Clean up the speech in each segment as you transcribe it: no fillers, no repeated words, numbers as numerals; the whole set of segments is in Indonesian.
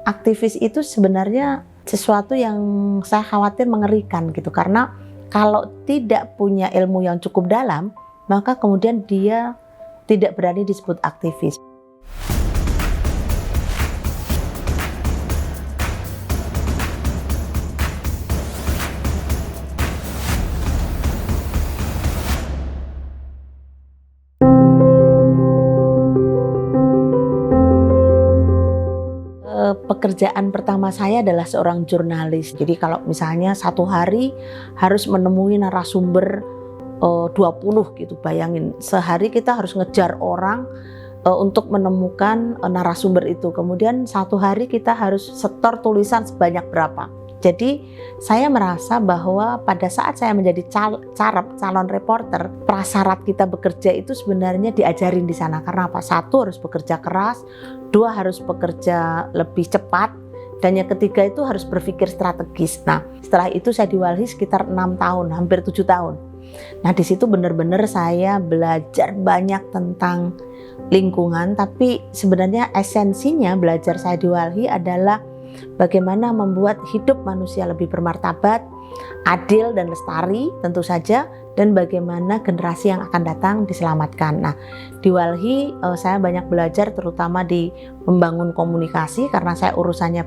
aktivis itu sebenarnya sesuatu yang saya khawatir mengerikan gitu, karena kalau tidak punya ilmu yang cukup dalam, maka kemudian dia tidak berani disebut aktivis. Pekerjaan pertama saya adalah seorang jurnalis. Jadi kalau misalnya satu hari harus menemui narasumber 20 gitu, bayangin sehari kita harus ngejar orang untuk menemukan narasumber itu. Kemudian satu hari kita harus setor tulisan sebanyak berapa. Jadi saya merasa bahwa pada saat saya menjadi calon reporter, prasyarat kita bekerja itu sebenarnya diajarin di sana. Karena apa? Satu, harus bekerja keras, dua, harus bekerja lebih cepat, dan yang ketiga itu harus berpikir strategis. Nah, setelah itu saya di Walhi sekitar 6 tahun, hampir 7 tahun. Nah, di situ benar-benar saya belajar banyak tentang lingkungan, tapi sebenarnya esensinya belajar saya di Walhi adalah bagaimana membuat hidup manusia lebih bermartabat, adil dan lestari tentu saja, dan bagaimana generasi yang akan datang diselamatkan. Nah, di Walhi saya banyak belajar terutama di membangun komunikasi, karena saya urusannya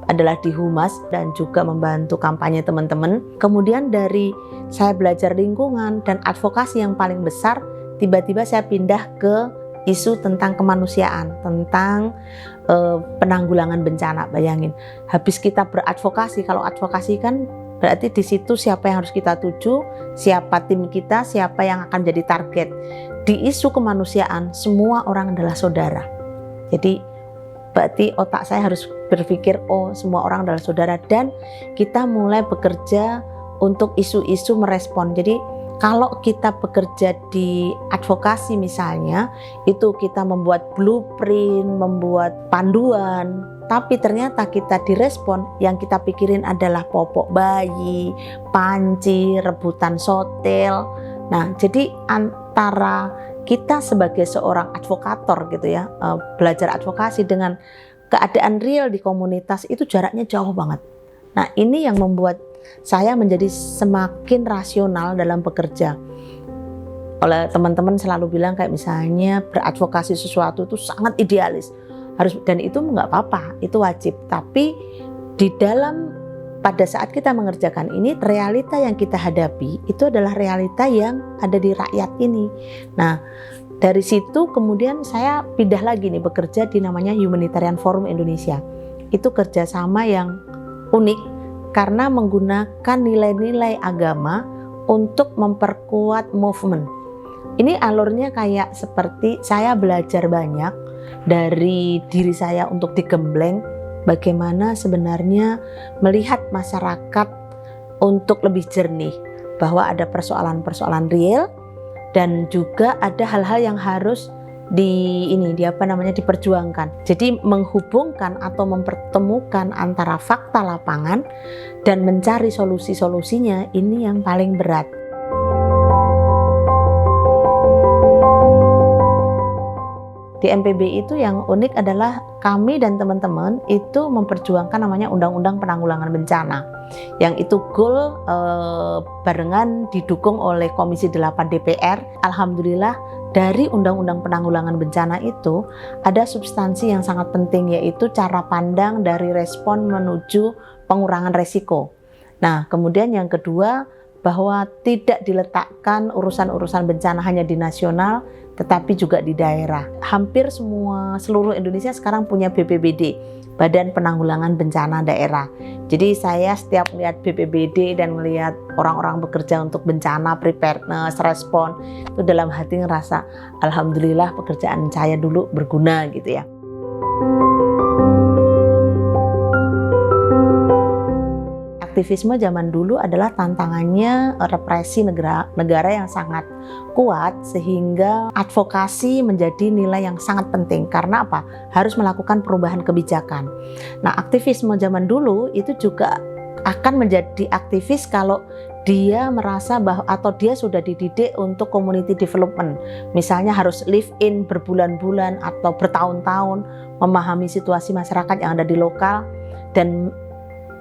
adalah di humas dan juga membantu kampanye teman-teman. Kemudian dari saya belajar lingkungan dan advokasi yang paling besar, tiba-tiba saya pindah ke isu tentang kemanusiaan, tentang penanggulangan bencana. Bayangin, habis kita beradvokasi, kalau advokasi kan berarti di situ siapa yang harus kita tuju, siapa tim kita, siapa yang akan jadi target. Di isu kemanusiaan, semua orang adalah saudara. Jadi berarti otak saya harus berpikir, oh semua orang adalah saudara, dan kita mulai bekerja untuk isu-isu merespon. Jadi kalau kita bekerja di advokasi misalnya, itu kita membuat blueprint, membuat panduan, tapi ternyata kita direspon, yang kita pikirin adalah popok bayi, panci, rebutan sotel. Nah, jadi antara kita sebagai seorang advokator gitu ya, belajar advokasi dengan keadaan real di komunitas itu jaraknya jauh banget. Nah, ini yang membuat saya menjadi semakin rasional dalam bekerja. Oleh teman-teman selalu bilang kayak misalnya beradvokasi sesuatu itu sangat idealis, harus, dan itu nggak apa-apa, itu wajib. Tapi di dalam pada saat kita mengerjakan ini, realita yang kita hadapi itu adalah realita yang ada di rakyat ini. Nah, dari situ kemudian saya pindah lagi nih bekerja di namanya Humanitarian Forum Indonesia. Itu kerjasama yang unik karena menggunakan nilai-nilai agama untuk memperkuat movement. Ini alurnya kayak seperti saya belajar banyak dari diri saya untuk digembleng, bagaimana sebenarnya melihat masyarakat untuk lebih jernih, bahwa ada persoalan-persoalan real dan juga ada hal-hal yang harus diperjuangkan. Jadi menghubungkan atau mempertemukan antara fakta lapangan dan mencari solusi-solusinya, ini yang paling berat. Di MPB itu yang unik adalah kami dan teman-teman itu memperjuangkan namanya Undang-Undang Penanggulangan Bencana, yang itu goal barengan didukung oleh Komisi 8 DPR. Alhamdulillah dari Undang-Undang Penanggulangan Bencana itu ada substansi yang sangat penting, yaitu cara pandang dari respon menuju pengurangan resiko. Nah, kemudian yang kedua, bahwa tidak diletakkan urusan-urusan bencana hanya di nasional, tetapi juga di daerah. Hampir seluruh Indonesia sekarang punya BPBD, Badan Penanggulangan Bencana Daerah. Jadi saya setiap melihat BPBD dan melihat orang-orang bekerja untuk bencana, preparedness, respon, itu dalam hati ngerasa alhamdulillah pekerjaan saya dulu berguna gitu ya. Aktivisme zaman dulu adalah tantangannya represi negara yang sangat kuat, sehingga advokasi menjadi nilai yang sangat penting. Karena apa? Harus melakukan perubahan kebijakan. Nah, aktivisme zaman dulu itu juga akan menjadi aktivis kalau dia merasa bahwa atau dia sudah dididik untuk community development, misalnya harus live in berbulan-bulan atau bertahun-tahun, memahami situasi masyarakat yang ada di lokal dan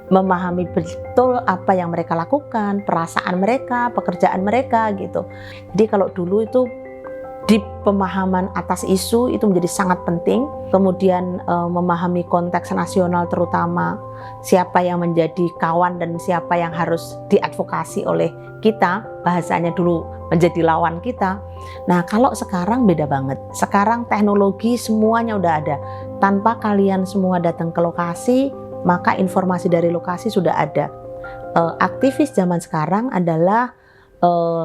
memahami betul apa yang mereka lakukan, perasaan mereka, pekerjaan mereka gitu. Jadi kalau dulu itu di pemahaman atas isu itu menjadi sangat penting, kemudian memahami konteks nasional terutama siapa yang menjadi kawan dan siapa yang harus diadvokasi oleh kita, bahasanya dulu menjadi lawan kita. Nah kalau sekarang beda banget, sekarang teknologi semuanya udah ada, tanpa kalian semua datang ke lokasi, maka informasi dari lokasi sudah ada. Aktivis zaman sekarang adalah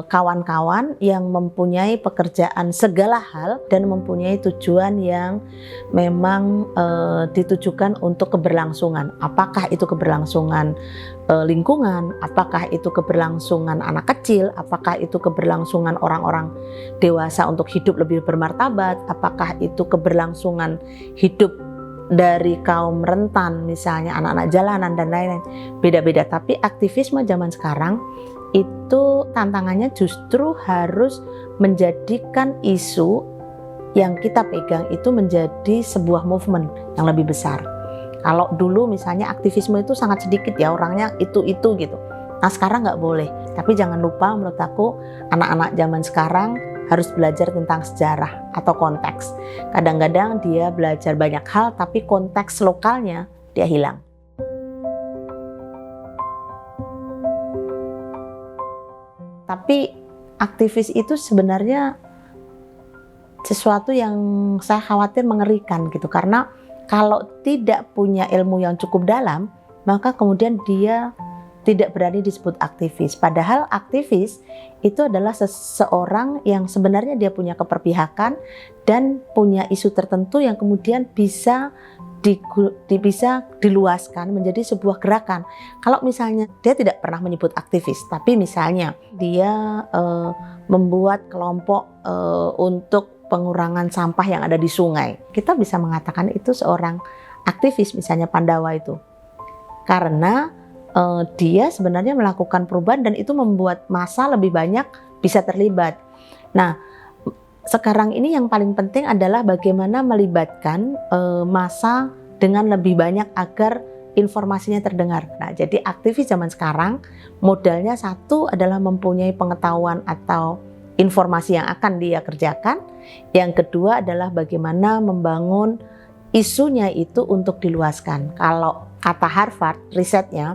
kawan-kawan yang mempunyai pekerjaan segala hal dan mempunyai tujuan yang memang ditujukan untuk keberlangsungan. Apakah itu keberlangsungan lingkungan, apakah itu keberlangsungan anak kecil, apakah itu keberlangsungan orang-orang dewasa untuk hidup lebih bermartabat, apakah itu keberlangsungan hidup dari kaum rentan, misalnya anak-anak jalanan dan lain-lain. Beda-beda, tapi aktivisme zaman sekarang itu tantangannya justru harus menjadikan isu yang kita pegang itu menjadi sebuah movement yang lebih besar. Kalau dulu misalnya aktivisme itu sangat sedikit ya, orangnya itu gitu. Nah sekarang nggak boleh. Tapi jangan lupa, menurut aku anak-anak zaman sekarang harus belajar tentang sejarah atau konteks. Kadang-kadang dia belajar banyak hal tapi konteks lokalnya dia hilang. Tapi aktivis itu sebenarnya sesuatu yang saya khawatir mengerikan gitu, karena kalau tidak punya ilmu yang cukup dalam, maka kemudian dia tidak berani disebut aktivis. Padahal aktivis itu adalah seseorang yang sebenarnya dia punya keperpihakan dan punya isu tertentu yang kemudian bisa diluaskan menjadi sebuah gerakan. Kalau misalnya dia tidak pernah menyebut aktivis, tapi misalnya dia membuat kelompok untuk pengurangan sampah yang ada di sungai, kita bisa mengatakan itu seorang aktivis, misalnya Pandawa itu, karena dia sebenarnya melakukan perubahan dan itu membuat massa lebih banyak bisa terlibat. Nah, sekarang ini yang paling penting adalah bagaimana melibatkan massa dengan lebih banyak agar informasinya terdengar. Nah, jadi aktivis zaman sekarang modalnya satu adalah mempunyai pengetahuan atau informasi yang akan dia kerjakan. Yang kedua adalah bagaimana membangun isunya itu untuk diluaskan. Kalau kata Harvard risetnya,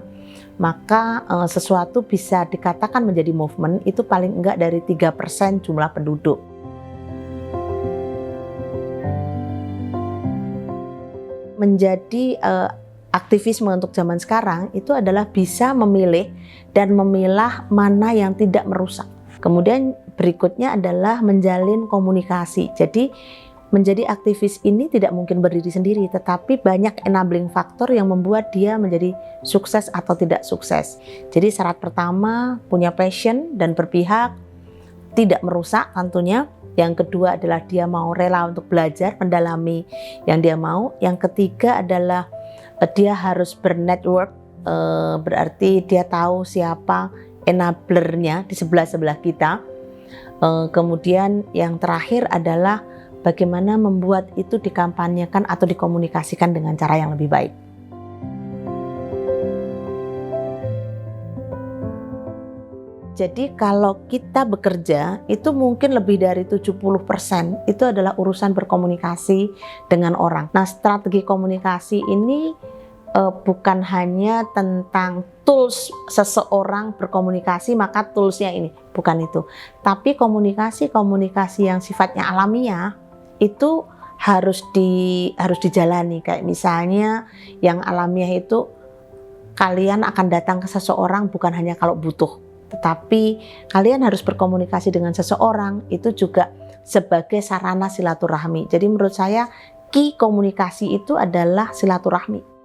maka sesuatu bisa dikatakan menjadi movement itu paling enggak dari 3% jumlah penduduk. Menjadi aktivisme untuk zaman sekarang itu adalah bisa memilih dan memilah mana yang tidak merusak. Kemudian berikutnya adalah menjalin komunikasi. Jadi menjadi aktivis ini tidak mungkin berdiri sendiri, tetapi banyak enabling faktor yang membuat dia menjadi sukses atau tidak sukses. Jadi syarat pertama punya passion dan berpihak, tidak merusak tentunya. Yang kedua adalah dia mau rela untuk belajar, mendalami yang dia mau. Yang ketiga adalah dia harus bernetwork, berarti dia tahu siapa enablernya di sebelah-sebelah kita. Kemudian yang terakhir adalah bagaimana membuat itu dikampanyekan atau dikomunikasikan dengan cara yang lebih baik. Jadi kalau kita bekerja itu mungkin lebih dari 70% itu adalah urusan berkomunikasi dengan orang. Nah, strategi komunikasi ini bukan hanya tentang tools seseorang berkomunikasi maka toolsnya ini, bukan itu. Tapi komunikasi yang sifatnya alamiah itu harus dijalani. Kayak misalnya yang alamiah itu kalian akan datang ke seseorang bukan hanya kalau butuh, tetapi kalian harus berkomunikasi dengan seseorang itu juga sebagai sarana silaturahmi. Jadi menurut saya key komunikasi itu adalah silaturahmi.